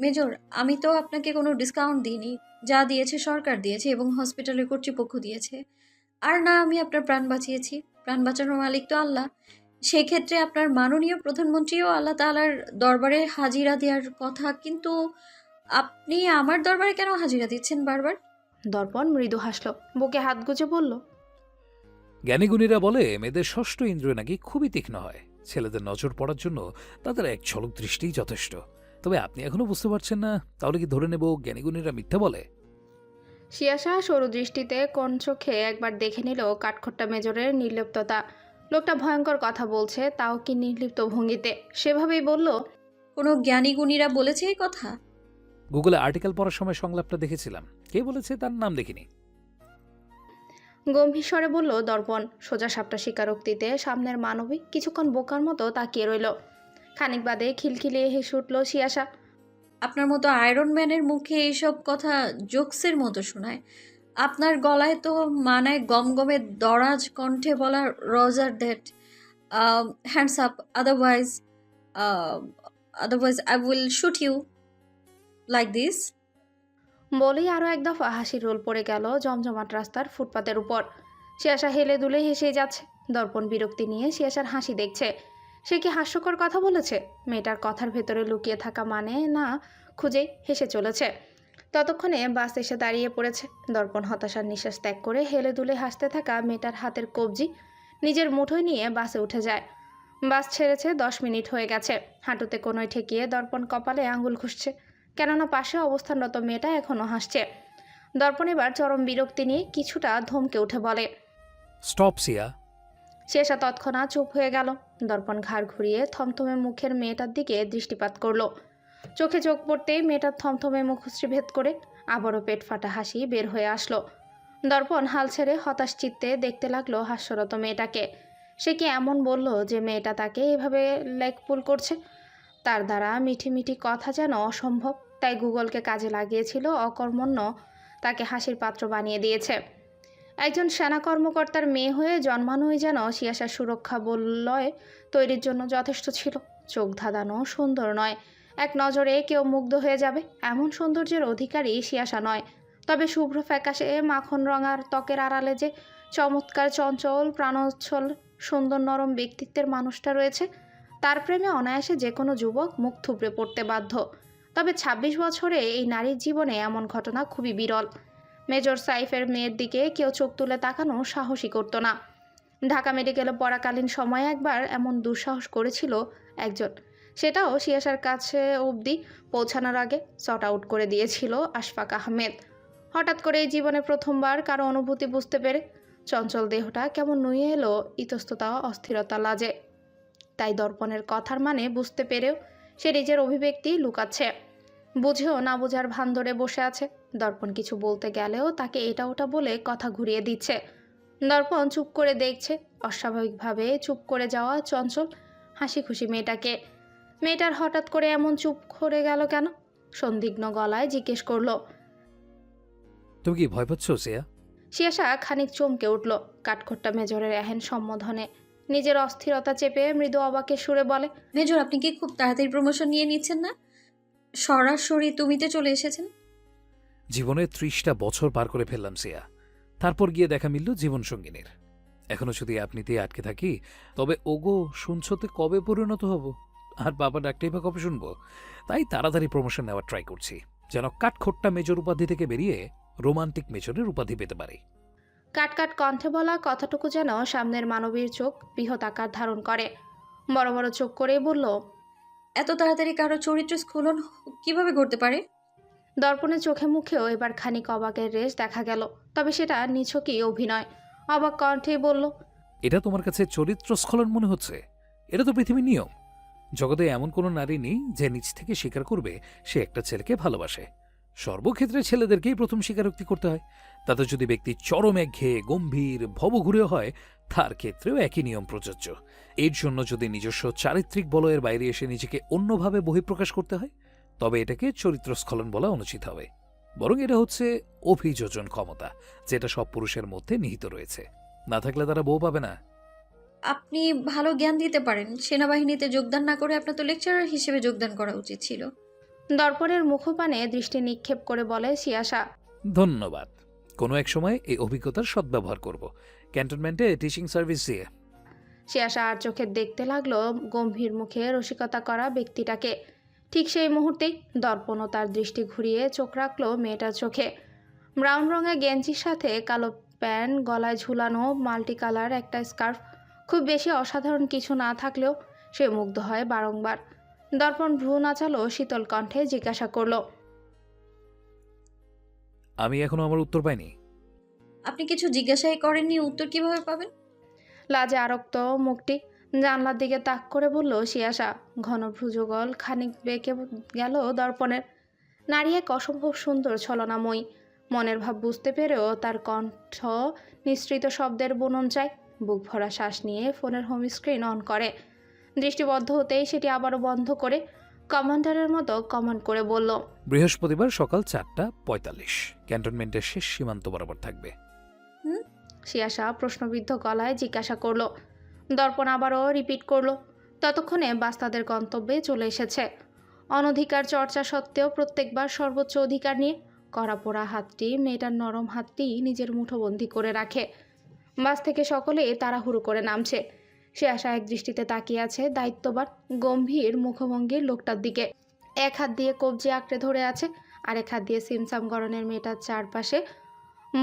Major, আমি তো আপনাকে কোনো ডিসকাউন্ট দিইনি। যা দিয়েছে সরকার দিয়েছে এবং হসপিটালের কর্তৃপক্ষ দিয়েছে। আর না আমি আপনার প্রাণ বাঁচিয়েছি। প্রাণ বাঁচানোর মালিক তো আল্লাহ। সেক্ষেত্রে আপনার মাননীয় প্রধানমন্ত্রীও আল্লাহ তাআলার দরবারে হাজিরা দেওয়ার কথা। কিন্তু আপনি আমার দরবারে কেন হাজিরা দিচ্ছেন বারবার? দর্পণ মৃদু হাসল, বুকে হাত গুজে বলল, জ্ঞানীগুণীরা বলে মেয়েদের ষষ্ঠ ইন্দ্রিয় নাকি খুবই তীক্ষ্ণ হয়। ছেলেদের নজর পড়ার জন্য তাদের এক ঝলক দৃষ্টিই যথেষ্ট। তবে আপনি এখনো বুঝতে পারছেন না, তাহলে কি ধরে নেব জ্ঞানীগুণীরা মিথ্যা বলে? শিয়াশা সরু দৃষ্টিতে কোন চোখে একবার দেখে নিল কাঠখোট্টা মেজরের নির্লিপ্ততা। লোকটা ভয়ঙ্কর কথা বলছে, তাও কি নির্লিপ্ত ভঙ্গিতে। সেভাবেই বলল, কোনো জ্ঞানী গুণীরা বলেছে এই কথা? গুগলে আর্টিকেল পড়ার সময় সংলাপটা দেখেছিলাম। কে বলেছে তার নাম দেখিনি। গম্ভীর স্বরে বলল দর্পণ। সোজা সাপটা স্বীকারোক্তিতে সামনের মানবী কিছুক্ষণ বোকার মতো তাকিয়ে রইল। খানিক বাদে খিলখিলিয়ে হেসে উঠল শিয়াশা। আপনার মতো আয়রন ম্যানের মুখে এইসব কথা জোকসের মতো শোনায়। আপনার গলায় তো মানায় গমগমে দরাজ কণ্ঠে বলা roger that hands up, otherwise otherwise I will shoot you like this. বলেই আরও এক দফা হাসির রোল পড়ে গেল জমজমাট রাস্তার ফুটপাতের উপর। শিয়াশা হেলে দুলে হেসেই যাচ্ছে। দর্পণ বিরক্তি নিয়ে শিয়াশার হাসি দেখছে। সে কি হাস্যকর কথা বলেছে? মেয়েটার কথার ভেতরে লুকিয়ে থাকা মানে না খুঁজেই হেসে চলেছে। ততক্ষণে বাস এসে দাঁড়িয়ে পড়েছে। দর্পণ হতাশার নিঃশ্বাস ত্যাগ করে হেলে দুলে হাসতে থাকা মেয়েটার হাতের কবজি নিজের মুঠোয় নিয়ে বাসে উঠে যায়। বাস ছেড়েছে 10 মিনিট হয়ে গেছে। হাঁটুতে কোনোই ঠেকিয়ে দর্পণ কপালে আঙুল ঘুষছে, কেননা পাশে অবস্থানরত মেয়েটা এখনও হাসছে। দর্পণ এবার চরম বিরক্তি নিয়ে কিছুটা ধমকে উঠে বলে। স্টপ সিয়া। শেষা তৎক্ষণাৎ চুপ হয়ে গেল। দর্পণ ঘাড় ঘুরিয়ে থমথমে মুখের মেয়েটার দিকে দৃষ্টিপাত করলো। চোখে চোখ পড়তেই মেয়েটার থমথমে মুখশ্রী ভেদ করে আবারও পেট ফাটা হাসি বের হয়ে আসলো। দর্পণ হাল ছেড়ে হতাশ চিত্তে দেখতে লাগলো হাস্যরত মেয়েটাকে। সে কি এমন বলল যে মেয়েটা তাকে এভাবে লেগ পুল করছে? তার দ্বারা মিঠি মিঠি কথা যেন অসম্ভব, তাই গুগলকে কাজে লাগিয়েছিল অকর্মণ্য তাকে হাসির পাত্র বানিয়ে দিয়েছে। একজন সেনা কর্মকর্তার মেয়ে হয়ে জন্মানোই যেন শিয়াশার সুরক্ষা বলয় তৈরির জন্য যথেষ্ট ছিল। চোখ ধাঁধানো সুন্দর নয়, এক নজরে কেউ মুগ্ধ হয়ে যাবে এমন সৌন্দর্যের অধিকারী শিয়াশা নয়। তবে শুভ্র ফ্যাকাশে মাখন রঙার ত্বকের আড়ালে যে চমৎকার চঞ্চল প্রাণোচ্ছল সুন্দর নরম ব্যক্তিত্বের মানুষটা রয়েছে, তার প্রেমে অনায়াসে যে কোনো যুবক মুখ থুবড়ে পড়তে বাধ্য। তবে ২৬ বছরে এই নারীর জীবনে এমন ঘটনা খুবই বিরল। মেজর সাইফের মেয়ের দিকে কেউ চোখ তুলে তাকানো সাহসী করতো না। ঢাকা মেডিকেলে পড়াকালীন সময়ে একবার এমন দুঃসাহস করেছিল একজন, সেটাও শিয়াশার কাছে অবধি পৌঁছানোর আগে শর্ট আউট করে দিয়েছিল আশফাক আহমেদ। হঠাৎ করে এই জীবনে প্রথমবার কারো অনুভূতি বুঝতে পেরে চঞ্চল দেহটা কেমন নুয়ে এলো ইতস্ততা অস্থিরতা লাজে। তাই দর্পণের কথার মানে বুঝতে পেরেও সে নিজের অভিব্যক্তি লুকাচ্ছে, বুঝেও না বোঝার ভান ধরে বসে আছে। দর্পণ কিছু বলতে গেলেও তাকে এটা ওটা বলে কথা ঘুরিয়ে দিচ্ছে। দর্পণ চুপ করে দেখছে অস্বাভাবিকভাবে চুপ করে যাওয়া চঞ্চল হাসি খুশি মেয়েটাকে। মেয়েটার হঠাৎ করে এমন চুপ করে গেল কেন? সন্দিগ্ন গলায় জিজ্ঞেস করলো। তুমি কি ভয় পাচ্ছ সিয়া? শিয়াশা খানিক চমকে উঠল কাঠখোট্টা মেজরের এহেন সম্বোধনে। নিজের অস্থিরতা চেপে মৃদু অবাকের সুরে বলে, মেজর, আপনি কি খুব তাড়াতাড়ি প্রমোশন নিয়ে নিচ্ছেন না? সরাসরি তুমিতে চলে এসেছেন। জীবনে ৩০টা বছর পার করে ফেললাম সিয়া। তারপর গিয়ে দেখা মিলল জীবনসঙ্গিনীর। এখনো যদি আপনিতে আটকে থাকি, তবে ওগো শুনছতে কবে পরিণত হব? আর বাবা ডাকতেই বা কবে শুনবো? তাই তাড়াতাড়ি প্রমোশন নেওয়ার ট্রাই করছি, যেন কাঠখোট্টা মেজর উপাধি থেকে বেরিয়ে রোমান্টিক মেজরের উপাধি পেতে পারি। কাট কাট কণ্ঠে বলা কথাটুকু যেন সামনের মানবীর চোখ বৃহৎ আকার ধারণ করে। বড় বড় চোখ করেই বলল, এত তাড়াতাড়ি কারো চরিত্র স্খলন কিভাবে ঘটতে পারে? দর্পণের চোখে মুখেও এবার খানিক অবাকের রেশ দেখা গেল, তবে সেটা নিছকই অভিনয়। অবাক কণ্ঠেই বলল, এটা তোমার কাছে চরিত্র স্খলন মনে হচ্ছে? এটা তো পৃথিবীর নিয়ম। জগতে এমন কোনো নারী নেই যে নিজ থেকে স্বীকার করবে সে একটা ছেলেকে ভালোবাসে। সর্বক্ষেত্রে ছেলেদেরকেই প্রথম স্বীকারোক্তি করতে হয়। তাতে যদি ব্যক্তি চরম একঘেয়ে গম্ভীর ভবঘুরে হয়, তার ক্ষেত্রেও একই নিয়ম প্রযোজ্য। এর জন্য যদি নিজস্ব চারিত্রিক বলয়ের বাইরে এসে নিজেকে অন্যভাবে বহিঃপ্রকাশ করতে হয়, তবে এটাকে চরিত্রস্খলন বলা অনুচিত হবে। বরং এটা হচ্ছে অভিযোজন ক্ষমতা, যেটা সব পুরুষের মধ্যে নিহিত রয়েছে। না থাকলে তারা বউ পাবে না। আপনি ভালো জ্ঞান দিতে পারেন। সেনাবাহিনীতে যোগদান না করে আপনার তো লেকচারার হিসেবে যোগদান করা উচিত ছিল। দর্পণের মুখপানে দৃষ্টি নিক্ষেপ করে বলে শিয়াশা। ধন্যবাদ। কোনো এক সময় এই অভিজ্ঞতার সদ্ব্যবহার করব ক্যান্টনমেন্টে টিচিং সার্ভিস দিয়ে। শিয়াশা আর চোখে দেখতে লাগলো গম্ভীর মুখে রসিকতা করা ব্যক্তিটাকে। ঠিক সেই মুহূর্তেই দর্পণও তার দৃষ্টি ঘুরিয়ে চোখ রাখলো মেয়েটার চোখে। ব্রাউন রঙের গেঞ্জির সাথে কালো প্যান্ট, গলায় ঝুলানো মাল্টি কালার একটা স্কার্ফ। খুব বেশি অসাধারণ কিছু না থাকলেও সে মুগ্ধ হয় বারংবার। দর্পণ ভ্রু নাচালো শীতল কণ্ঠে জিজ্ঞাসা করলো। আমি এখনো আমার উত্তর পাইনি। আপনি কিছু জিজ্ঞাসাই করেননি, উত্তর কিভাবে পাবেন? লাজে আরক্ত মুখটি জানলার দিকে তাক করে বলল শিয়াশা। ঘন ভ্রুযুগল খানিক বেঁকে গেল দর্পণের। নারী এক অসম্ভব সুন্দর ছলনাময়ী। মনের ভাব বুঝতে পেরেও তার কণ্ঠ নিঃসৃত শব্দের বুনন চায়। বুক ভরা শ্বাস নিয়ে ফোনের হোম স্ক্রিন অন করে। দৃষ্টিবদ্ধ হতেই সেটি আবারও বন্ধ করে কমান্ডারের মতো কমান্ড করে বলল। বৃহস্পতিবার সকাল 4:45 ক্যান্টনমেন্টের শেষ সীমান্ত বরাবর থাকবে। শিয়াশা প্রশ্নবিদ্ধ গলায় জিজ্ঞাসা করলো। দর্পণ আবারও রিপিট করলো। ততক্ষণে বাস তাদের গন্তব্যে চলে এসেছে। অনধিকার চর্চা সত্ত্বেও প্রত্যেকবার সর্বোচ্চ অধিকার নিয়ে কড়াপোড়া হাতটি মেয়েটার নরম হাতটি নিজের মুঠোবন্দি করে রাখে। বাস থেকে সকলে তাড়াহুড়ো করে নামছে। শিয়াশা এক দৃষ্টিতে তাকিয়ে আছে দায়িত্ববান গম্ভীর মুখভঙ্গির লোকটার দিকে। এক হাত দিয়ে কবজি আঁকড়ে ধরে আছে, আরেক হাত দিয়ে সিমসাম গরনের মেয়েটার চারপাশে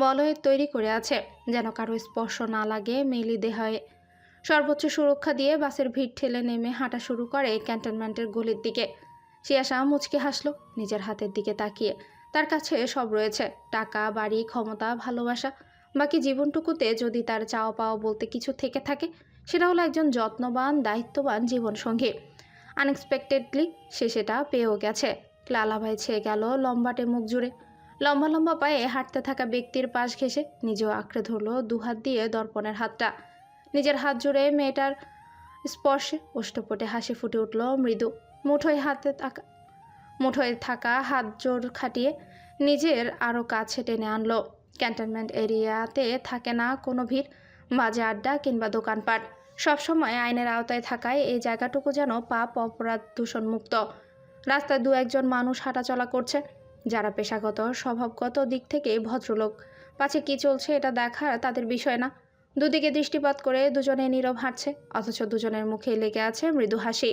বলয় তৈরি করে আছে, যেন কারো স্পর্শ না লাগে মেলি দেহে। সর্বোচ্চ সুরক্ষা দিয়ে বাসের ভিড় ঠেলে নেমে হাঁটা শুরু করে ক্যান্টনমেন্টের গলির দিকে। শিয়াশা মুচকে হাসলো নিজের হাতের দিকে তাকিয়ে। তার কাছে সব রয়েছে, টাকা, বাড়ি, ক্ষমতা, ভালোবাসা। বাকি জীবনটুকুতে যদি তার চাওয়া পাওয়া বলতে কিছু থেকে থাকে, সেটা হলো একজন যত্নবান দায়িত্ববান জীবনসঙ্গী। আনএক্সপেক্টেডলি সে সেটা পেয়েও গেছে। লালাভাই ছেয়ে গেল লম্বাটে মুখ জুড়ে। লম্বা লম্বা পায়ে হাঁটতে থাকা ব্যক্তির পাশ ঘেঁষে নিজেও আঁকড়ে ধরলো দুহাত দিয়ে দর্পণের হাতটা। নিজের হাত জুড়ে মেয়েটার স্পর্শে ওষ্ঠপটে হাসি ফুটে উঠল মৃদু। মুঠোয় থাকা হাত জোর খাটিয়ে নিজের আরও কাছে টেনে আনলো। ক্যান্টনমেন্ট এরিয়াতে থাকে না কোনো ভিড়, বাজে আড্ডা কিংবা দোকানপাট। সবসময় আইনের আওতায় থাকায় এই জায়গাটুকু যেন পাপ অপরাধ দূষণমুক্ত। রাস্তায় দু একজন মানুষ হাঁটাচলা করছে, যারা পেশাগত স্বভাবগত দিক থেকে ভদ্রলোক। পাছে কি চলছে এটা দেখার তাদের বিষয় না। দুদিকে দৃষ্টিপাত করে দুজনে নীরব হাঁটছে, অথচ দুজনের মুখে লেগে আছে মৃদু হাসি।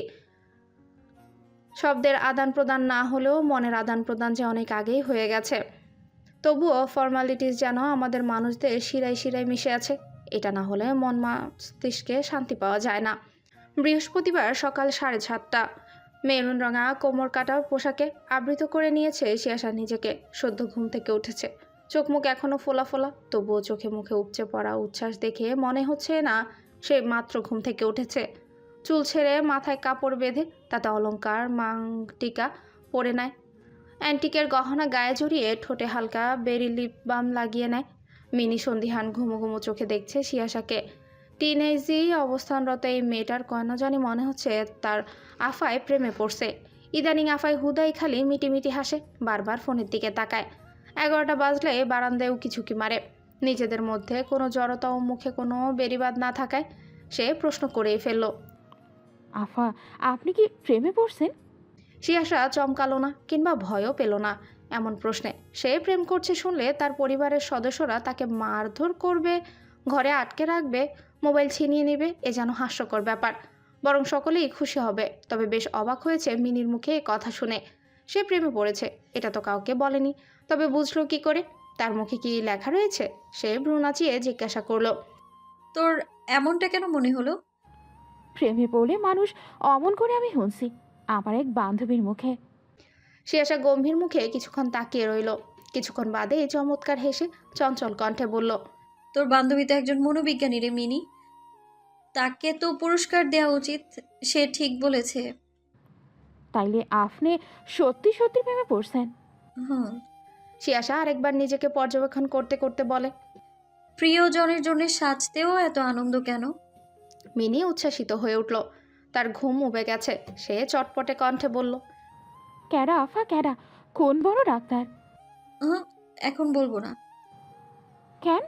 শব্দের আদান প্রদান না হলেও মনের আদান প্রদান যে অনেক আগেই হয়ে গেছে। তবুও ফর্মালিটিস যেন আমাদের মানুষদের শিরায় শিরায় মিশে আছে। এটা না হলে মন মস্তিষ্কে শান্তি পাওয়া যায় না। বৃহস্পতিবার সকাল 7:30। মেরুন রঙা কোমর কাটা পোশাকে আবৃত করে নিয়েছে শিয়াশা নিজেকে। সদ্য ঘুম থেকে উঠেছে, চোখ মুখ এখনো ফোলা ফোলা, তবুও চোখে মুখে উপচে পড়া উচ্ছ্বাস দেখে মনে হচ্ছে না সে মাত্র ঘুম থেকে উঠেছে। চুল ছেড়ে মাথায় কাপড় বেঁধে তাতে অলংকার মাংটিকা পরে নেয়। অ্যান্টিকের গহনা গায়ে জড়িয়ে ঠোঁটে হালকা বেরি লিপ বাম লাগিয়ে নেয়। মিনি সন্ধিহান ঘুমো ঘুমো চোখে দেখছে শিয়াশাকে। টিনেজি অবস্থানরত এই মেয়েটার কেন জানি মনে হচ্ছে তার আফায় প্রেমে পড়ছে। ইদানিং আফায় হুদাই খালি মিটিমিটি হাসে, বারবার ফোনের দিকে তাকায়। 11টা বাজলে বারান্দায় উকিঝুঁকি মারে। নিজেদের মধ্যে কোনো জড়তা ও মুখে কোনো বেরিবাদ না থাকায় সে প্রশ্ন করেই ফেলল। আফা, আপনি কি প্রেমে পড়ছেন? শিয়াশা চমকালো না কিংবা ভয়ও পেল না এমন প্রশ্নে। সে প্রেম করছে শুনলে তার পরিবারের সদস্যরা তাকে মারধর করবে, ঘরে আটকে রাখবে, মোবাইল ছিনিয়ে নেবে, এ যেন হাস্যকর ব্যাপার। বরং সকলেই খুশি হবে। তবে বেশ অবাক হয়েছে মিনির মুখে এ কথা শুনে। সে প্রেমে পড়েছে এটা তো কাউকে বলেনি, তবে বুঝলো কি করে? তার মুখে কি লেখা রয়েছে? সে ভ্রু নাচিয়ে জিজ্ঞাসা করলো। তোর এমনটা কেন মনে হলো? প্রেমে পড়লে মানুষ অমন করে আমি শুনছি আমার এক বান্ধবীর মুখে। শিয়াশা গম্ভীর মুখে কিছুক্ষণ তাকিয়ে রইল। কিছুক্ষণ বাদে চমৎকার হেসে চঞ্চল কণ্ঠে বলল। তোর বান্ধবী তো একজন মনোবিজ্ঞানী রে মিনি, তাকে তো পুরস্কার দেওয়া উচিত। সে ঠিক বলেছে। তাইলে আপনি সত্যি সত্যি প্রেমে পড়ছেন? হুম। শিয়াশা আরেকবার নিজেকে পর্যবেক্ষণ করতে করতে বলে। প্রিয়জনের জন্য সাজতেও এত আনন্দ কেন? মিনি উচ্ছ্বাসিত হয়ে উঠল। তার ঘুম উবে গেছে। সে চটপটে কণ্ঠে বলল। ক্যারা আফা, ক্যারা? কোন বড় ডাক্তার? এখন বলবো না। কেন?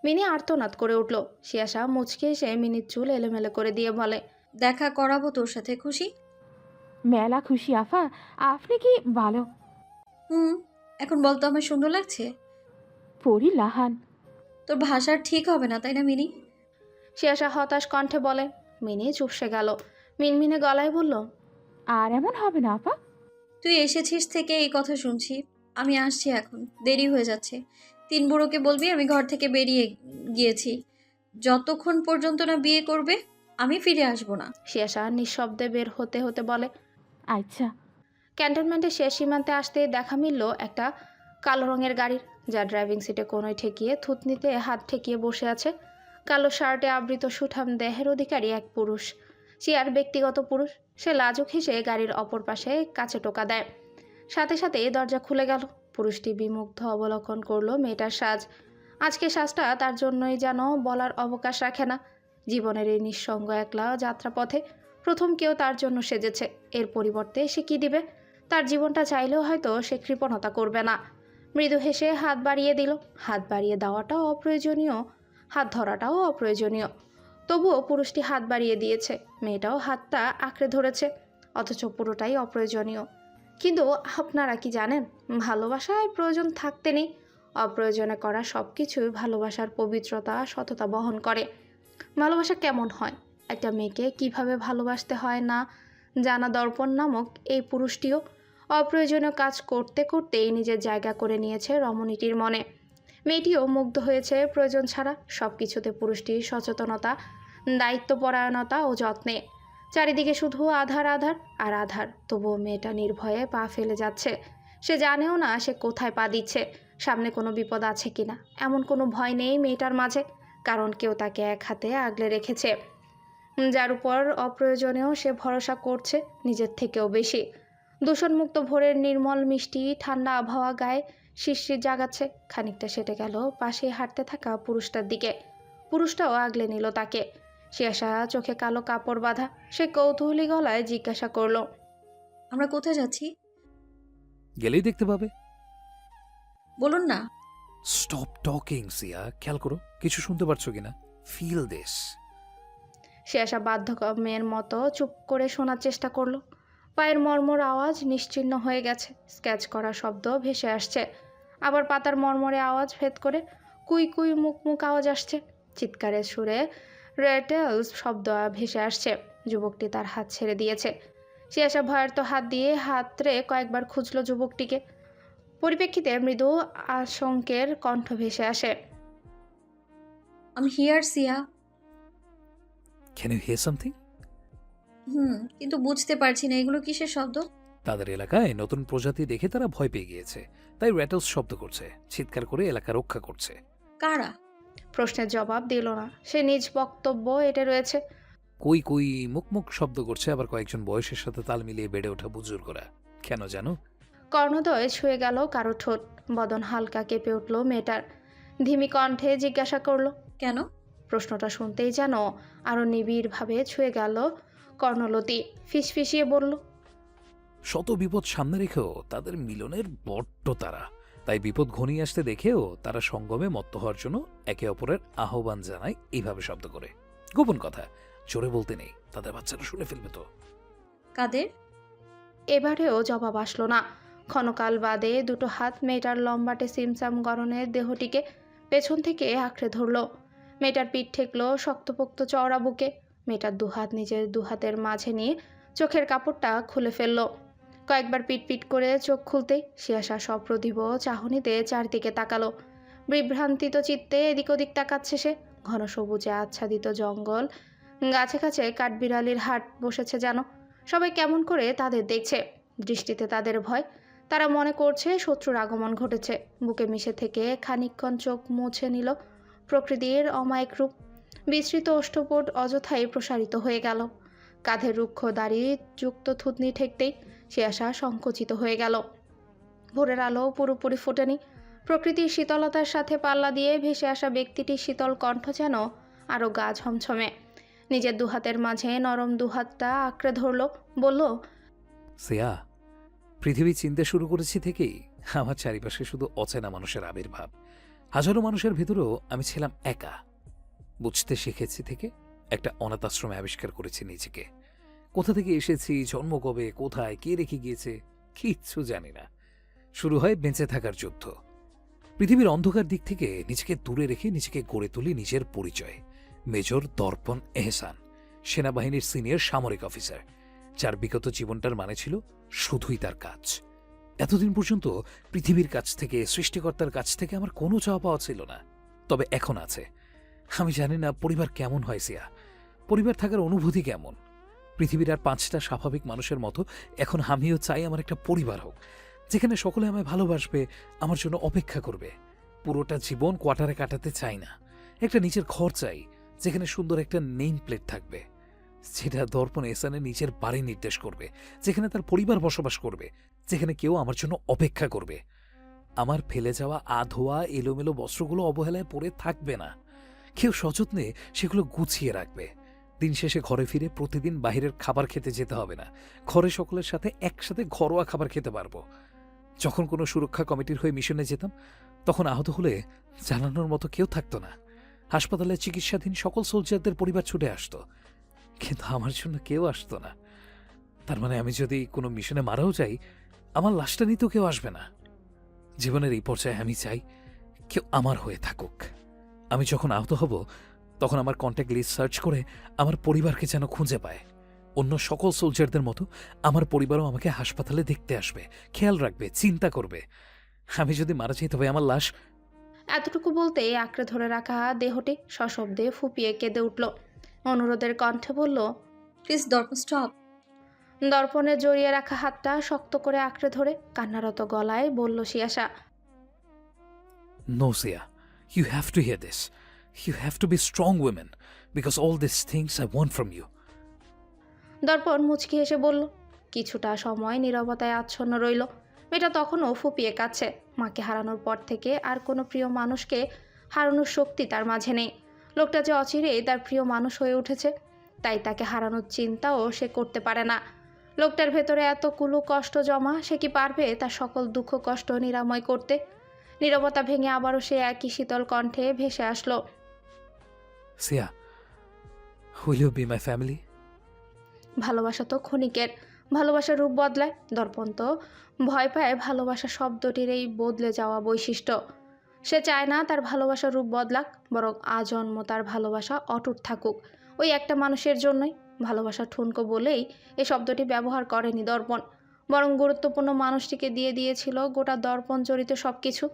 মিনি আর্তনাদ করে উঠল। শিয়াশা মুচকে এসে মিনির চুল এলোমেলো করে দিয়ে বলে। দেখা করাবো তোর সাথে, খুশি? মেলা খুশি আফা, আপনি কি ভালো? হুম, এখন বলতো আমার সুন্দর লাগছে? পরি লাহান। তোর ভাষার ঠিক হবে না, তাই না মিনি? শিয়াশা হতাশ কণ্ঠে বলে। মিনি চুপসে গেল। মিনমিনে গলায় বলল, আর এমন হবে না আপা। তুই এসেছিস থেকে এই কথা শুনছি। আমি আসছি এখন, দেরি হয়ে যাচ্ছে। তিন বুড়োকে বলবি আমি ঘর থেকে বেরিয়ে গিয়েছি। যতক্ষণ পর্যন্ত না বিয়ে করবে আমি ফিরে আসবো না। শিয়াশা নিঃশব্দে বের হতে হতে বলে। আচ্ছা। ক্যান্টনমেন্টের শেষ সীমান্তে আসতে দেখা মিলল একটা কালো রঙের গাড়ির, যা ড্রাইভিং সিটে কোনোয় ঠেকিয়ে থুতনিতে হাত ঠেকিয়ে বসে আছে। কালো শার্টে আবৃত সুঠাম দেহের অধিকারী এক পুরুষ। সিয়ার ব্যক্তিগত পুরুষ। সে লাজুক হেসে গাড়ির অপর পাশে কাছে টোকা দেয়। সাথে সাথে দরজা খুলে গেল। পুরুষটি বিমুগ্ধ অবলোকন করলো মেয়েটার সাজ। আজকে সাজটা তার জন্যই যেন বলার অবকাশ রাখে না। জীবনের এই নিঃসঙ্গ একলা যাত্রাপথে প্রথম কেউ তার জন্য সেজেছে। এর পরিবর্তে সে কি দিবে? তার জীবনটা চাইলেও হয়তো সে কৃপণতা করবে না। মৃদু হেসে হাত বাড়িয়ে দিল। হাত বাড়িয়ে দেওয়াটাও অপ্রয়োজনীয়, হাত ধরাটাও অপ্রয়োজনীয়। তবুও পুরুষটি হাত বাড়িয়ে দিয়েছে, মেয়েটাও হাতটা আঁকড়ে ধরেছে, অথচ পুরোটাই অপ্রয়োজনীয়। কিন্তু আপনারা কি জানেন, ভালোবাসায় প্রয়োজন থাকতে নেই। অপ্রয়োজনে করা সব কিছুই ভালোবাসার পবিত্রতা সততা বহন করে। ভালোবাসা কেমন হয়, একটা মেয়েকে কিভাবে ভালোবাসতে হয় না জানা দর্পণ নামক এই পুরুষটিও অপ্রয়োজনীয় কাজ করতে করতেই নিজের জায়গা করে নিয়েছে রমণীটির মনে। মেয়েটিও মুগ্ধ হয়েছে প্রয়োজন ছাড়া সব কিছুতে পুরুষটির সচেতনতা, দায়িত্বপরায়ণতা ও যত্নে। চারিদিকে শুধু আধার আধার আর আধার, তবুও মেয়েটা নির্ভয়ে পা ফেলে যাচ্ছে। সে জানেও না সে কোথায় পা দিচ্ছে, সামনে কোনো বিপদ আছে কিনা। এমন কোনো ভয় নেই মেয়েটার মাঝে, কারণ কেউ তাকে এক হাতে আগলে রেখেছে, যার উপর অপ্রয়োজনেও সে ভরসা করছে নিজের থেকেও বেশি। দূষণমুক্ত ভোরের নির্মল মিষ্টি ঠান্ডা আবহাওয়া গায়ে শিরশির জাগাচ্ছে। খানিকটা সেটে গেল পাশে হাঁটতে থাকা পুরুষটার দিকে। পুরুষটাও আগলে নিল তাকে। শিয়াশা চোখে কালো কাপড় বাঁধা। সে কৌতূহলী গলায় জিজ্ঞাসা করলো, আমরা কোথায় যাচ্ছি? গেলেই দেখতে পাবে। বলুন না। স্টপ টকিং সিয়া, খেয়াল করো কিছু শুনতে পারছো কিনা। Feel this. শিয়াশা বাধ্যকমের মতো চুপ করে শোনার চেষ্টা করলো। পায়ের মর্মর আওয়াজ নিশ্চিহ্ন হয়ে গেছে। স্ক্যাচ করা শব্দ ভেসে আসছে। আবার পাতার মর্মরে আওয়াজ ভেদ করে কুই কুই মুখ মুখ আওয়াজ আসছে। চিৎকারের সুরে রেটেলস শব্দ ভেসে আসছে। যুবকটি তার হাত ছেড়ে দিয়েছে। শিয়াশা ভয়ার্ত হাত দিয়ে হাতরে কয়েকবার খুঁজল যুবকটিকে। পরিপ্রেক্ষিতে মৃদু আশঙ্কের কণ্ঠ ভেসে আসে। আমি হিয়ার সিয়া। Can you hear something? কিন্তু বুঝতে পারছি না এগুলো কিসের শব্দ। তাদের এলাকায় নতুন প্রজাতি দেখে তারা ভয় পেয়ে গিয়েছে, তাই র্যাটলস শব্দ করছে, চিৎকার করে এলাকা রক্ষা করছে। কারা? প্রশ্নের জবাব দিল না। সে নিজ বক্তব্য এটে রয়েছে। কই কই মুখ মুখ শব্দ করছে, আবার কয়েকজন বয়সের সাথে তাল মিলিয়ে বেড়ে ওঠা বুজুর্গরা। কেন জানো? কর্ণদয় ছুঁয়ে গেল কারো ঠোঁট। বদন হালকা কেঁপে উঠল মেয়েটার। ধিমি কণ্ঠে জিজ্ঞাসা করলো, কেন? প্রশ্নটা শুনতেই যেন আরো নিবিড়ভাবে ছুঁয়ে গেল কর্ণলতি। ফিসফিসিয়ে বলল, শত বিপদ সামনে রেখেও তাদের মিলনের বড্ড তারা, তাই বিপদ ঘনিয়ে আসতে দেখেও তারা সঙ্গমে মত্ত হওয়ার জন্য একে অপরের আহ্বান জানায় এইভাবে শব্দ করে। গোপন কথা, জোরে বলতে নেই, তাদের বাচ্চারা শুনে ফেলবে তো। কাদের? এবারেও জবাব আসলো না। ক্ষণকাল বাদে দুটো হাত মেয়েটার লম্বাটে সিমসাম গরনের দেহটিকে পেছন থেকে আঁকড়ে ধরল। মেয়েটার পিঠ ঠেকলো শক্তপোক্ত চওড়া বুকে। মেয়েটার দুহাত নিজের দুহাতের মাঝে নিয়ে চোখের কাপড়টা খুলে ফেলল। কয়েকবার পিট পিট করে চোখ খুলতেই শিয়াশা সপ্রতিভ চাহনিতে চারদিকে তাকালো। বিভ্রান্তিত চিত্তে এদিক ওদিক তাকাচ্ছে সে। ঘন সবুজে আচ্ছাদিত জঙ্গল, গাছে গাছে কাঠবিড়ালির হাট বসেছে যেন। সবাই কেমন করে তাদের দেখছে, দৃষ্টিতে তাদের ভয়। তারা মনে করছে শত্রুর আগমন ঘটেছে। বুকে মিশে থেকে খানিকক্ষণ চোখ মুছে নিল প্রকৃতির অমায়িক রূপ। বিস্তৃত ওষ্ঠপট অযথাই প্রসারিত হয়ে গেল। কাঁধের রুক্ষ দাড়ি যুক্ত থুতনি ঠেকতেই শিয়াশা সংকুচিত হয়ে গেল। ভোরের আলো পুরোপুরি ফোটেনি। প্রকৃতির শীতলতার সাথে পাল্লা দিয়ে ভেসে আসা ব্যক্তিটির শীতল কণ্ঠ যেন আরও গা ঝমঝমে। নিজের দুহাতের মাঝে নরম দুহাতটা আঁকড়ে ধরল, বলল, সিয়া, পৃথিবী চিনতে শুরু করেছি থেকেই আমার চারিপাশে শুধু অচেনা মানুষের আবির্ভাব। হাজারো মানুষের ভিতরেও আমি ছিলাম একা। বুঝতে শিখেছি থেকে একটা অনাথ আশ্রমে আবিষ্কার করেছি নিজেকে। কোথা থেকে এসেছি, জন্ম কবে, কোথায়, কে রেখে গিয়েছে, কিচ্ছু জানি না। শুরু হয় বেঁচে থাকার যুদ্ধ। পৃথিবীর অন্ধকার দিক থেকে নিজেকে দূরে রেখে নিজেকে গড়ে তুলি নিজের পরিচয়। মেজর দর্পণ এহসান, সেনাবাহিনীর সিনিয়র সামরিক অফিসার, যার বিগত জীবনটার মানে ছিল শুধুই তার কাজ। এতদিন পর্যন্ত পৃথিবীর কাছ থেকে, সৃষ্টিকর্তার কাছ থেকে আমার কোনো চাওয়া পাওয়া ছিল না, তবে এখন আছে। আমি জানি না পরিবার কেমন হয় সিয়া, পরিবার থাকার অনুভূতি কেমন। পৃথিবীর আর 5টা স্বাভাবিক মানুষের মতো এখন আমিও চাই আমার একটা পরিবার হোক, যেখানে সকলে আমায় ভালোবাসবে, আমার জন্য অপেক্ষা করবে। পুরোটা জীবন কোয়ার্টারে কাটাতে চাই না। একটা নিজের ঘর চাই, যেখানে সুন্দর একটা নেম প্লেট থাকবে, যেটা দর্পণ এহসানে নিজের বাড়ি নির্দেশ করবে, যেখানে তার পরিবার বসবাস করবে, যেখানে কেউ আমার জন্য অপেক্ষা করবে। আমার ফেলে যাওয়া আধোয়া এলোমেলো বস্ত্রগুলো অবহেলায় পড়ে থাকবে না, কেউ সযত্নে সেগুলো গুছিয়ে রাখবে। দিন শেষে ঘরে ফিরে প্রতিদিন বাইরের খাবার খেতে যেতে হবে না, ঘরে সকলের সাথে একসাথে ঘরোয়া খাবার খেতে পারবো। যখন কোনো সুরক্ষা কমিটির হয়ে মিশনে যেতাম, তখন আহত হলে জানানোর মতো কেউ থাকতো না। হাসপাতালে চিকিৎসাধীন সকল সোলজারদের পরিবার ছুটে আসতো, কিন্তু আমার জন্য কেউ আসতো না। তার মানে আমি যদি কোনো মিশনে মারাও যাই, আমার লাশটা নিতেও কেউ আসবে না। জীবনের এই পর্যায়ে আমি চাই কেউ আমার হয়ে থাকুক। আমি যখন আহত হব, তখন আমার কন্ট্যাক্ট লিস্ট সার্চ করে আমার পরিবারকে যেন খুঁজে পায়। অন্য সকল সোলজারদের মতো আমার পরিবারও আমাকে হাসপাতালে দেখতে আসবে, খেয়াল রাখবে, চিন্তা করবে। আমি যদি মারা যাই, তবে আমার লাশ। এতটুকু বলতেই আঁকড়ে ধরে রাখা দেহটি সশব্দে ফুপিয়ে কেঁদে উঠল। অনুরোধের কণ্ঠে বলল, প্লিজ দর্পণ স্টপ। দর্পণে জড়িয়ে রাখা হাতটা শক্ত করে আঁকড়ে ধরে কান্নারত গলায় বলল সিয়াসা, No, Sia, you have to hear this. You have to be strong women, because all these things I want from you. দর্পণ মুচকি হেসে বলল। কিছুটা সময় নীরবতায় আচ্ছন্ন রইল। মেয়েটা তখনও ফুপিয়ে কাঁদছে। মাকে হারানোর পর থেকে আর কোনো প্রিয় মানুষকে হারানোর শক্তি তার মাঝে নেই। লোকটা যে অচিরেই তার প্রিয় মানুষ হয়ে উঠেছে, তাই তাকে হারানোর চিন্তাও সে করতে পারে না। লোকটার ভেতরে এত কুলু কষ্ট জমা, সে কি পারবে তার সকল দুঃখ কষ্ট নিরাময় করতে? নীরবতা ভেঙে আবারও সে একই শীতল কণ্ঠে ভেসে আসলো, Sia, will you be my family? ভালোবাসা তো ক্ষণিকের, ভালোবাসার রূপ বদলায়। দর্পণ তো ভয় পায় ভালোবাসা শব্দটির এই বদলে যাওয়া বৈশিষ্ট্য। সে চায় না তার ভালোবাসার রূপ বদলাক, বরং আজন্ম তার ভালোবাসা অটুট থাকুক ওই একটা মানুষের জন্যই। ভালোবাসা ঠুনকো বলেই এই শব্দটি ব্যবহার করেনি দর্পণ, বরং গুরুত্বপূর্ণ মানুষটিকে দিয়ে দিয়েছিল গোটা দর্পণ জড়িত সব কিছু।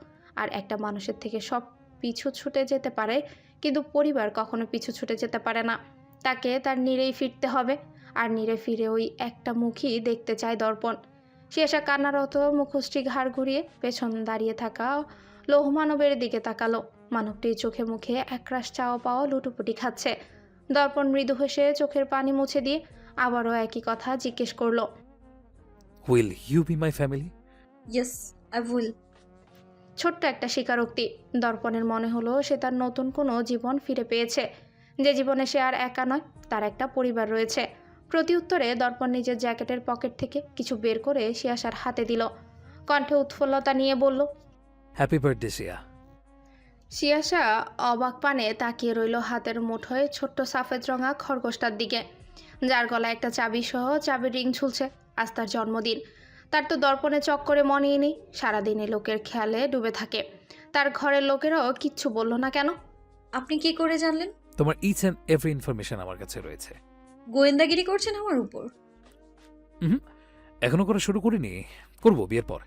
আর একটা মানুষের থেকে সব পিছু ছুটে যেতে পারে, কিন্তু পরিবার কখনো পিছু ছুটে যেতে পারে না। তাকে তার নীড়েই ফিরতে হবে, আর নীড়ে ফিরে ওই একটা মুখই দেখতে চায় দর্পণ। সিয়াসা কান্নারত মুখশ্রী ঘাড় ঘুরিয়ে পেছন দাঁড়িয়ে থাকা লৌহমানবের দিকে তাকালো। মানবটির চোখে মুখে একরাশ চাওয়া পাওয়া লুটোপুটি খাচ্ছে। দর্পণ মৃদু হেসে চোখের পানি মুছে দিয়ে আবারও একই কথা জিজ্ঞেস করলো, Will you be my family? Yes, I will. ছোট্ট একটা স্বীকারোক্তি। দর্পণের মনে হলো সে তার নতুন কোনো জীবন ফিরে পেয়েছে, যে জীবনে সে আর একা নয়, তার একটা পরিবার রয়েছে। প্রতি উত্তরে দর্পণ নিজের জ্যাকেটের পকেট থেকে কিছু বের করে সিয়াসার হাতে দিল। কণ্ঠে উৎফুল্লতা নিয়ে বলল, Happy birthday, Sia. সিয়াসা অবাক পানে তাকিয়ে রইল হাতের মুঠোয় ছোট্ট সাফেদ রঙা খরগোশটার দিকে, যার গলায় একটা চাবি সহ চাবির রিং ঝুলছে। আজ তার জন্মদিন। তার তো দর্পণে চক্করে মনেই নেই। সারাদিনে লোকের খেয়ালে ডুবে থাকে। তার ঘরের লোকেরাও কিচ্ছু বলল না কেন? আপনি কি করে জানলেন? তোমার ইচ অ্যান্ড এভরি ইনফরমেশন আমার কাছে রয়েছে। গোয়েন্দাগিরি করছেন আমার উপর? এখনো করা শুরু করিনি, করবো বিয়ের পর।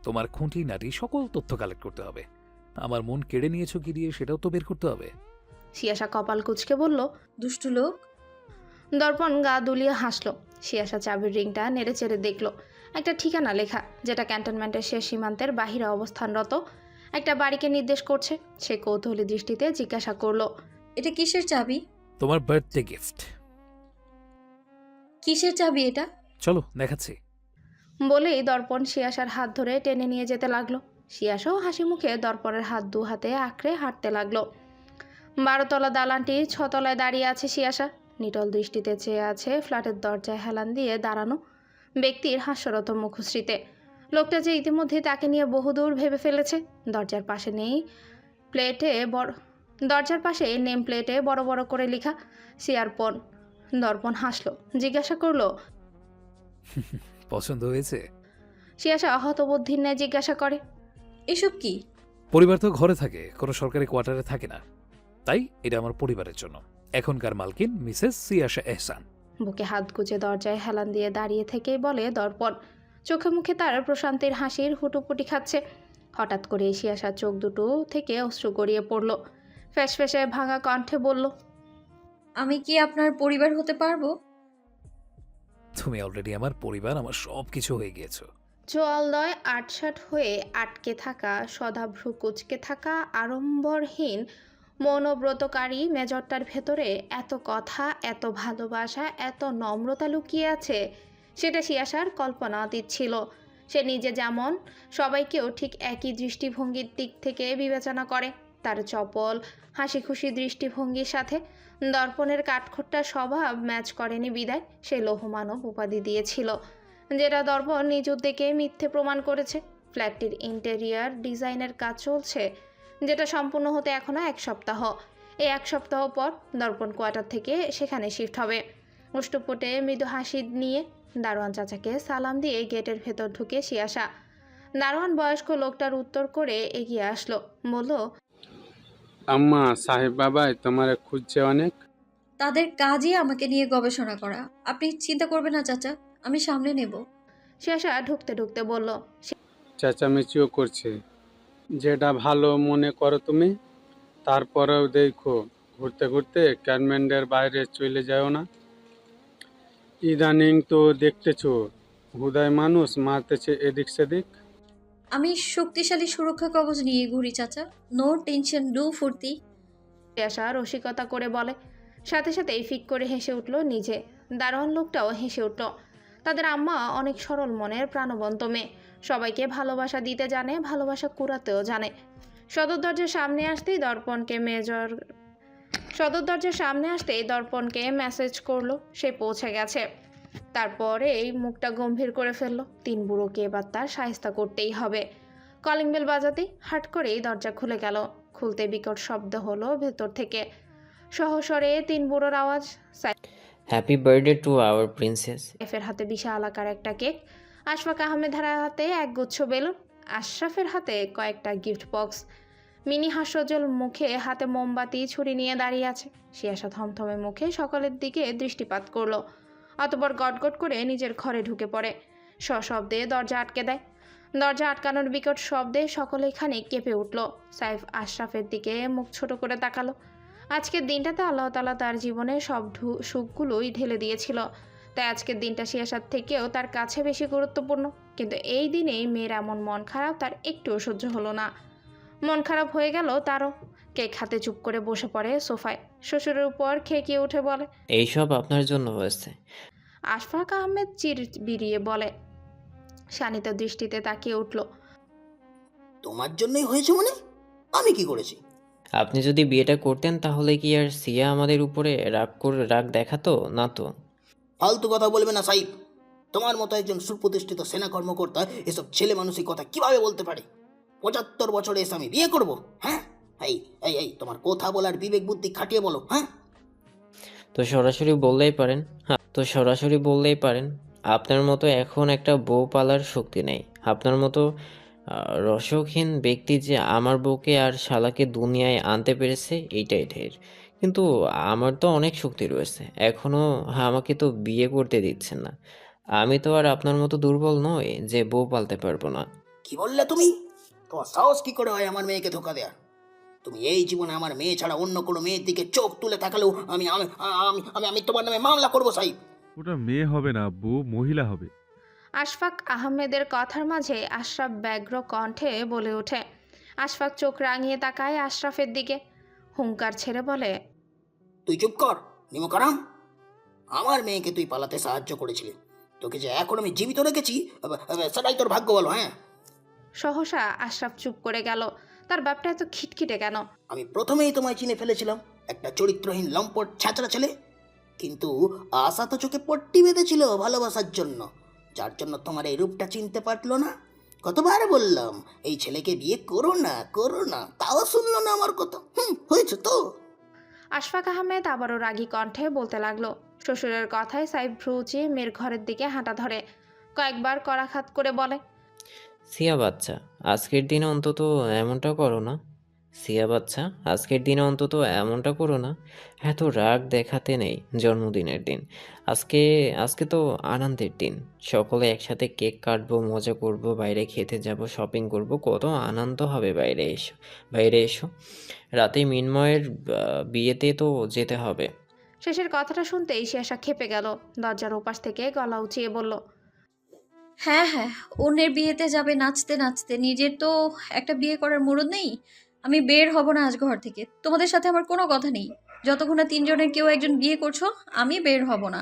তোমার খুঁটি নাটি সকল তথ্য কালেক্ট করতে হবে। আমার মন কেড়ে নিয়েছো কি দিয়ে, সেটাও তো বের করতে হবে। সিয়াসা কপাল কুঁচকে বলল। দুষ্টু লোক। দর্পণ গা দুলিয়ে হাসলো। সিয়াসা চাবির রিংটা নেড়ে চেড়ে দেখলো। একটা ঠিকানা লেখা, যেটা ক্যান্টনমেন্টের শেষ সীমান্তের বাহিরে অবস্থানরত একটা বাড়িকে নির্দেশ করছে। সে কৌতূহলী দৃষ্টিতে জিজ্ঞাসা করলো, এটা কিসের চাবি? তোমার বার্থডে গিফট। কিসের চাবি এটা? চলো দেখাচ্ছি। বলেই দর্পণ সিয়াসার হাত ধরে টেনে নিয়ে যেতে লাগলো। সিয়াসাও হাসি মুখে দর্পণের হাত দু হাতে আঁকড়ে হাঁটতে লাগলো। 12তলা দালানটির 6তলায় দাঁড়িয়ে আছে সিয়াসা। নিটল দৃষ্টিতে চেয়ে আছে ফ্ল্যাটের দরজায় হেলান দিয়ে দাঁড়ানো ব্যক্তির হাস্যরত মুখশ্রীতে। লোকটা যে ইতিমধ্যে তাকে নিয়ে বহুদূর ভেবে ফেলেছে। দরজার পাশে নেম প্লেটে বড় বড় করে লেখা সিয়ারপন। দর্পণ হাসলো, জিজ্ঞাসা করলো, পছন্দ হয়েছে? শিয়াশা হতবুদ্ধির ন্যায় জিজ্ঞাসা করে। এসব কি? পরিবার তো ঘরে থাকে, কোনো সরকারি কোয়ার্টারে থাকে না, তাই এটা আমার পরিবারের জন্য। এখনকার মালকিন মিসেস সিয়াশা এহসান। বুকে হাত গুজে দরজায় হেলান দিয়ে দাঁড়িয়ে থেকেই বলে দর্পণ। চোখে মুখে তার প্রশান্তির হাসির হুটুপুটি খাচ্ছে। হঠাৎ করে শিয়াশার চোখ দুটো থেকে অশ্রু গড়িয়ে পড়ল। ফ্যাসফ্যাসে ভাঙা কণ্ঠে বলল, আমি কি আপনার পরিবার হতে পারবো? তুমি অলরেডি আমার পরিবার, আমার সব কিছু হয়ে গিয়েছো। চোয়ালদয় আটসাট হয়ে আটকে থাকা, সদাভ্রু কুচকে থাকা, আড়ম্বরহীন মৌনব্রতকারী মেজরটার ভেতরে এত কথা, এত ভালোবাসা, এত নম্রতা লুকিয়ে আছে, সেটা শিয়াশার কল্পনাতীত ছিল। সে নিজে যেমন সবাইকেও ঠিক একই দৃষ্টিভঙ্গির দিক থেকে বিবেচনা করে, তার চপল হাসি খুশি দৃষ্টিভঙ্গির সাথে দর্পণের কাঠখোট্টা স্বভাব ম্যাচ করেনি বিদায় সে লৌহমানব উপাধি দিয়েছিল, যেটা দর্পণ নিজ উদ্যোগে মিথ্যে প্রমাণ করেছে। ফ্ল্যাটটির ইন্টেরিয়ার ডিজাইনের কাজ চলছে, যেটা সম্পূর্ণ হতে এখনও 1 সপ্তাহ। এই 1 সপ্তাহ পর দর্পণ কোয়ার্টার থেকে সেখানে শিফট হবে। অষ্টপটে মৃদু হাসি নিয়ে দারোয়ান চাচাকে সালাম দিয়ে গেটের ভেতর ঢুকে শিয়াশা। দারোয়ান বয়স্ক লোকটার উত্তর করে এগিয়ে আসলো, বলল, আম্মা, সাহেব বাবাই তোমারে খুঁজছে অনেক। তাদের কাজই আমাকে নিয়ে গবেষণা করা। আপনি চিন্তা করবেন না চাচা, আমি সামলে নেব। শিয়াশা ঢুকতে ঢুকতে বলল, চেঁচামেচিও করছে। যেটা ভালো মনে করো তুমি, তারপরেও দেখো ঘুরতে ঘুরতে ক্যানমেন্ডের বাইরে চলে যাও না। ইদানিং তো দেখতেছো হুদায় মানুষ মারতেছে এদিক সেদিক। আমি শক্তিশালী সুরক্ষা কবচ নিয়ে ঘুরি চাচা। নো টেনশন, ডু ফুর্তি। শিয়াশা রসিকতা করে বলে। সাথে সাথেই ফিক করে হেসে উঠল নিজে। দারোয়ান লোকটাও হেসে উঠল। তাদের আম্মা অনেক সরল মনের প্রাণবন্ত মেয়ে, সবাইকে ভালোবাসা দিতে জানে, ভালোবাসা কুড়াতেও জানে। সদর দরজার সামনে আসতেই দর্পণকে মেসেজ করলো সে পৌঁছে গেছে। তারপরেই মুখটা গম্ভীর করে ফেললো। 3 বুড়োকে এবার তার সায়স্তা করতেই হবে। কলিং বেল বাজাতেই হাট করেই দরজা খুলে গেল। খুলতে বিকট শব্দ হলো ভেতর থেকে। সহস্বরে 3 বুড়োর আওয়াজ। Happy birthday to our princess. সাইফের হাতে বিশাল আকার একটা কেক, আশফাক আহমেদের হাতে এক গুচ্ছ বেলুন, আশরাফের হাতে কয়েকটা গিফট বক্স। মিনি হাস্যজ্জ্বল মুখে হাতে মোমবাতি ছুরি নিয়ে দাঁড়িয়ে আছে। শিয়াশা থমথমে মুখে সকলের দিকে দৃষ্টিপাত করলো, অতঃপর গটগট করে নিজের ঘরে ঢুকে পড়ে। সশব্দে দরজা আটকে দেয়। দরজা আটকানোর বিকট শব্দে সকলে খানিক কেঁপে উঠল। সাইফ আশরাফের দিকে মুখ ছোট করে তাকালো। আজকের দিনটাতে আল্লাহ তাআলা তার জীবনে সব সুখগুলোই ঢেলে দিয়েছিল, তাই আজকের দিনটা শিয়াশার থেকেও তার কাছে বেশি গুরুত্বপূর্ণ। কিন্তু এই দিনেই মেয়ের এমন মন খারাপ তার একটুও সহ্য হলো না। মন খারাপ হয়ে গেল তারও। কেক হাতে চুপ করে বসে পড়ে সোফায়। শ্বশুরের উপর খেকিয়ে উঠে বলে, এইসব আপনার জন্য হয়েছে। আশফাক আহমেদ চির বিরিয়ে বলে। শানিত দৃষ্টিতে তাকিয়ে উঠল। তোমার জন্যই হয়েছে মানে? আমি কি করেছি? আপনি যদি বিয়েটা করতেন তাহলে কি আর সিয়া আমাদের উপরে রাগ দেখাতো না তো? ফালতু কথা বলবে না সাইব। তোমার মতো একজন সুপ্রতিষ্ঠিত সেনা কর্মকর্তা এসব ছেলে মানুষই কথা কিভাবে বলতে পারে? 75 বছরে এসে আমি বিয়ে করব? হ্যাঁ, এই এই এই তোমার কথা বলার বিবেক বুদ্ধি খাটিয়ে বলো। হ্যাঁ, তো সরাসরি বললেই পারেন আপনার মতো এখন একটা বউ পালার শক্তি নেই। আপনার মতো রসহীন ব্যক্তি যে আমার বউকে আর শালাকে দুনিয়ায় আনতে পেরেছে এইটাই ঢের। কিন্তু আমার তো অনেক শক্তি রয়েছে, এখনো আমাকে তো বিয়ে করতে দিচ্ছেন না। আমি তো আর আপনার মতো দুর্বল নই যে বউ পালতে পারবো না। কি বললে তুমি? তোমার সাহস কি করে হয় আমার মেয়েকে ধোকা দেয়া? তুমি এই জীবনে আমার মেয়ে ছাড়া অন্য কোনো মেয়ের দিকে চোখ তুলে তাকালেও আমি আমি আমি আমি আমি তোমার নামে মামলা করবো সাইব। ওটা মেয়ে হবে না আব্বু, মহিলা হবে। আশফাক আহমেদের কথার মাঝে আশরাফ ব্যগ্র কণ্ঠে বলে ওঠে। আশফাক চোখ রাঙিয়ে তাকায় আশরাফের দিকে, হুঙ্কার ছেড়ে বলে, তুই চুপ কর নিমকারাম। আমার মেয়েকে তুই পালাতে সাহায্য করেছিলি, তোকে যে এখন আমি জীবিত রেখেছি সেটাই তোর ভাগ্য বলো। হ্যাঁ, সহসা আশরাফ চুপ করে গেল। তার বাপটা এত খিটখিটে কেন? আমি প্রথমেই তোমায় চিনে ফেলেছিলাম, একটা চরিত্রহীন লম্পট ছ্যাঁচড়া ছেলে। কিন্তু আশা তো চোখে পট্টি বেঁধেছিল ভালোবাসার জন্য, যার জন্য তোমার এই রূপটা চিনতে পারলো না। কতবার বললাম এই ছেলেকে বিয়ে করো না, তাও শুনলো না আমার কথা। হয়েছে তো। আশফাক আহমেদ আবারও রাগী কণ্ঠে বলতে লাগলো, শ্বশুরের কথায় সাইফ ভ্রু উঁচিয়ে মেয়ের ঘরের দিকে হাঁটা ধরে। কয়েকবার করাঘাত করে বলে, সিয়া বাচ্চা, আজকের দিনে অন্তত এমনটা করো না। সিয়া বাচ্চা, আজকের দিনে অন্তত এমনটা করো না। এত রাগ দেখাতে নেই জন্মদিনের দিন। আজকে আজকে তো আনন্দের দিন। সকলে একসাথে কেক কাটবো, মজা করব, বাইরে খেতে যাব, শপিং করব, কত আনন্দ হবে। বাইরে এসো। রাতে মিন্ময়ের বিয়েতে তো যেতে হবে। শেষের কথাটা শুনতেই শিয়াশা খেপে গেল। দরজার ওপাশ থেকে গলা উঁচিয়ে বলল, হ্যাঁ হ্যাঁ, অন্যের বিয়েতে যাবে নাচতে নাচতে, নিজের তো একটা বিয়ে করার মুরদ নেই। আমি বের হব না আজ ঘর থেকে, তোমাদের সাথে আমার কোনো কথা নেই। যতক্ষণ না তিনজনের কেউ একজন বিয়ে করছো, আমি বের হব না।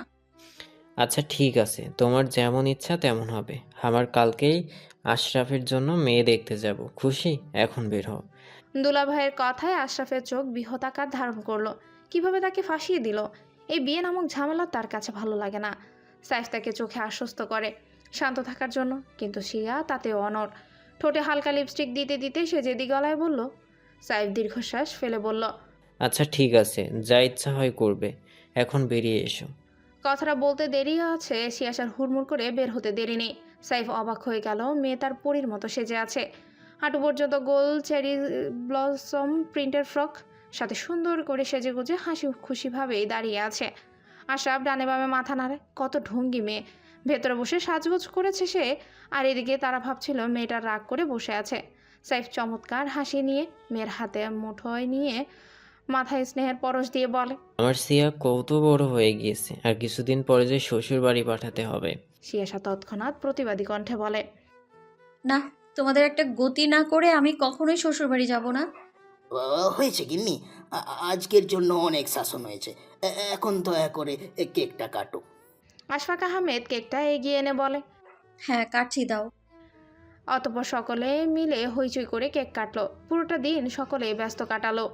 আচ্ছা ঠিক আছে, তোমার যেমন ইচ্ছা তেমন হবে। আমার কালকেই আশরাফের জন্য মেয়ে দেখতে যাব। খুশি? এখন বের হও। দুলাভাইয়ের কথায় আশরাফের চোখ বৃহদাকার ধারণ করলো। কিভাবে তাকে ফাঁসিয়ে দিল? এই বিয়ে নামক ঝামেলা তার কাছে ভালো লাগে না। সাইফ তাকে চোখে আশ্বস্ত করে শান্ত থাকার জন্য, কিন্তু শিয়া তাতে অনড়। ঠোঁটে হালকা লিপস্টিক দিতে দিতে সে জেদি গলায় বলল। সাইফ দীর্ঘশ্বাস ফেলে বলল, আচ্ছা ঠিক আছে, যা ইচ্ছা হয় করবে। এখন বেরিয়ে এসো। কথাটা বলতে দেরি আছে, শিয়াশার হুড়মুড় করে বের হতে দেরি নেই। সাইফ অবাক হয়ে গেল, মেয়ে তার পরীর মতো সেজে আছে। হাঁটু পর্যন্ত গোল চেরি ব্লসম প্রিন্টের ফ্রক, সাথে সুন্দর করে সেজেগুজে হাসি খুশিভাবেই দাঁড়িয়ে আছে। আশরাফ ডানে বামে মাথা নাড়ে। কত ঢঙ্গি মেয়ে! ভেতরে বসে সাজগোজ করেছে সে, আর এদিকে তারা ভাবছিল মেয়েটা রাগ করে বসে আছে। সাইফ চমৎকার হাসি নিয়ে মেয়ের হাতে মুঠোয় নিয়ে মাথায় স্নেহের পরশ দিয়ে বলে, আমার সিয়া কত বড় হয়ে গিয়েছে, আর কিছুদিন পরে যে শ্বশুর বাড়ি পাঠাতে হবে। শিয়াশা তৎক্ষণাৎ প্রতিবাদী কণ্ঠে বলে, না, তোমাদের একটা গতি না করে আমি কখনোই শ্বশুরবাড়ি যাব না। হয়েছে গিন্নি, আজকের জন্য অনেক শাসন হয়েছে। এখন দয়া করে কেকটা কাটো। আশফাক আহমেদ কেকটা এগিয়ে এনে বলে। হ্যাঁ, কাটছি, দাও। অতঃপর সকলে মিলে হইচই করে কেক কাটলো। পুরোটা দিন সকলে ব্যস্ত কাটালো।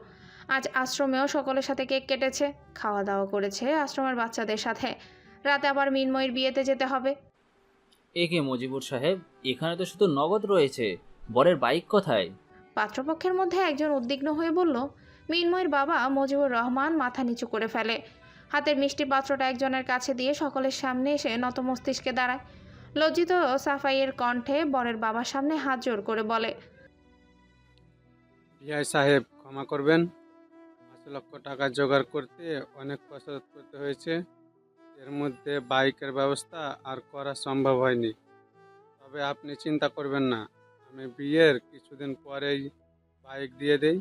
আজ আশ্রমেও সকলের সাথে কেক কেটেছে, খাওয়া দাওয়া করেছে আশ্রমের বাচ্চাদের সাথে। রাতে আবার মিনময়ীর বিয়েতে যেতে হবে। এ কে মজিবুর সাহেব, এখানে তো শুধু নগদ রয়েছে, বরের বাইক কোথায়? পাত্রপক্ষের মধ্যে একজন উদ্বিগ্ন হয়ে বলল। মিনময়ের বাবা মজিবুর রহমান মাথা নিচু করে ফেলে। হাতের মিষ্টি পাত্রটা একজনের কাছে দিয়ে সকলের সামনে এসে নত মস্তিষ্কে দাঁড়ায়। লজ্জিত সাফাইয়ের কণ্ঠে বরের বাবার সামনে হাত জোর করে বলে, বিআই সাহেব ক্ষমা করবেন, 5 লক্ষ টাকা জোগাড় করতে অনেক কষ্ট করতে হয়েছে। এর মধ্যে বাইকের ব্যবস্থা আর করা সম্ভব হয়নি। তবে আপনি চিন্তা করবেন না, আমি বিয়ের কিছুদিন পরেই বাইক দিয়ে দেই।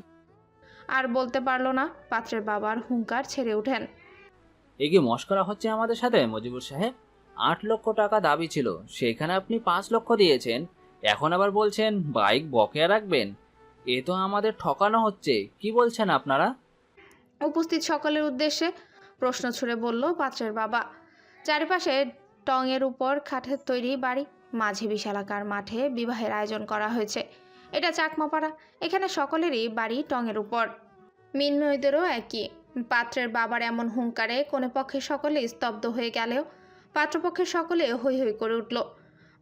আর বলতে পারল না। পাত্রের বাবার হুঙ্কার ছেড়ে ওঠেন। এ কি মশকরা হচ্ছে আমাদের সাথে মজিবুর সাহেব? 8 লক্ষ টাকা দাবি ছিল, সেখানে আপনি 5 লক্ষ দিয়েছেন, এখন আবার বলছেন বাইক বকেয়া রাখবেন। এ তো আমাদের ঠকানো হচ্ছে, কি বলছেন আপনারা? উপস্থিত সকলের উদ্দেশ্যে প্রশ্ন ছুড়ে বলল পাত্রের বাবা। চারিপাশে টঙের উপর কাঠের তৈরি বাড়ি, মাঝে বিশালাকার মাঠে বিবাহের আয়োজন করা হয়েছে। এটা চাকমাপাড়া, এখানে সকলেরই বাড়ি টঙের উপর। মিনময়ীদেরও একই। পাত্রের বাবার এমন হুঙ্কারে কোনে পক্ষে সকলে স্তব্ধ হয়ে গেলেও পাত্রপক্ষের সকলে হৈ হৈ করে উঠল।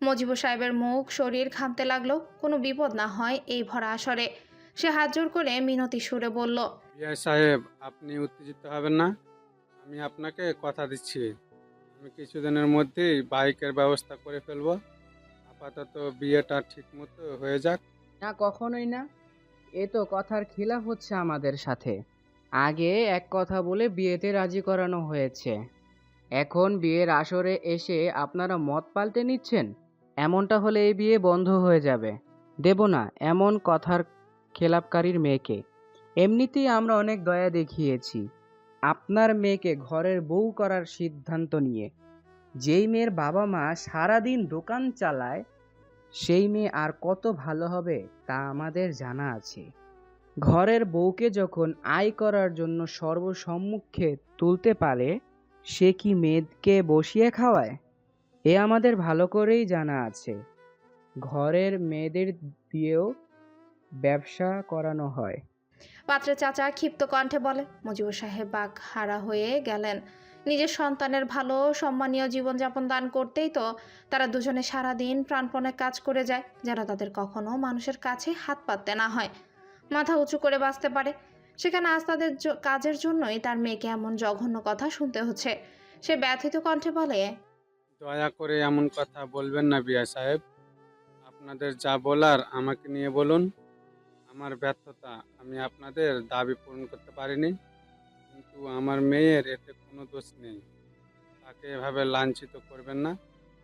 মজিবুর সাহেবের মুখ শরীর ঘামতে লাগলো, কোনো বিপদ না হয় এই ভরা আসরে। সে হাত জোর করে মিনতি সুরে বলল, বিআই সাহেব আপনি উত্তেজিত হবেন না, আমি আপনাকে কথা দিচ্ছি, আমি কিছুদিনের মধ্যেই বাইকের ব্যবস্থা করে ফেলবো। আপাতত বিয়েটা ঠিক মতো হয়ে যাক। না, কখনোই না। এ তো কথার খিলাফ হচ্ছে আমাদের সাথে। আগে এক কথা বলে বিয়েতে রাজি করানো হয়েছে, এখন বিয়ের আসরে এসে আপনারা মত পাল্টে নিচ্ছেন। এমনটা হলে এই বিয়ে বন্ধ হয়ে যাবে। দেব না এমন কথার খেলাপকারীর মেয়েকে। এমনিতেই আমরা অনেক দয়া দেখিয়েছি আপনার মেয়েকে ঘরের বউ করার সিদ্ধান্ত নিয়ে। যেই মেয়ের বাবা মা সারাদিন দোকান চালায়, সেই মেয়ে আর কত ভালো হবে তা আমাদের জানা আছে। ঘরের বউকে যখন আয় করার জন্য সর্বসম্মুখে তুলতে পারে, সে কি মেয়েকে বসিয়ে খাওয়ায়? এ আমাদের ভালো করেই জানা আছে। ঘরের মেয়েদের দিয়েও ব্যবসা করানো হয়। পাত্রের চাচা ক্ষিপ্ত কণ্ঠে বলে। মজিবুর সাহেব বাক হারা হয়ে গেলেন। নিজের সন্তানের ভালো সম্মানীয় জীবনযাপন দান করতেই তো তারা দুজনে সারাদিন প্রাণপণে কাজ করে যায়, যেন তাদের কখনো মানুষের কাছে হাত পাততে না হয়, মাথা উঁচু করে বাঁচতে পারে। সেখানে আজ তাদের কাজের জন্যই তার মেয়েকে এমন জঘন্য কথা শুনতে হচ্ছে। সে ব্যথিত কণ্ঠে বলে, দয়া করে এমন কথা বলবেন না বিয়া সাহেব। আপনাদের যা বলার আমাকে নিয়ে বলুন। আমার ব্যর্থতা, আমি আপনাদের দাবি পূরণ করতে পারিনি, কিন্তু আমার মেয়ের এতে কোনো দোষ নেই। তাকে এভাবে লাঞ্ছিত করবেন না।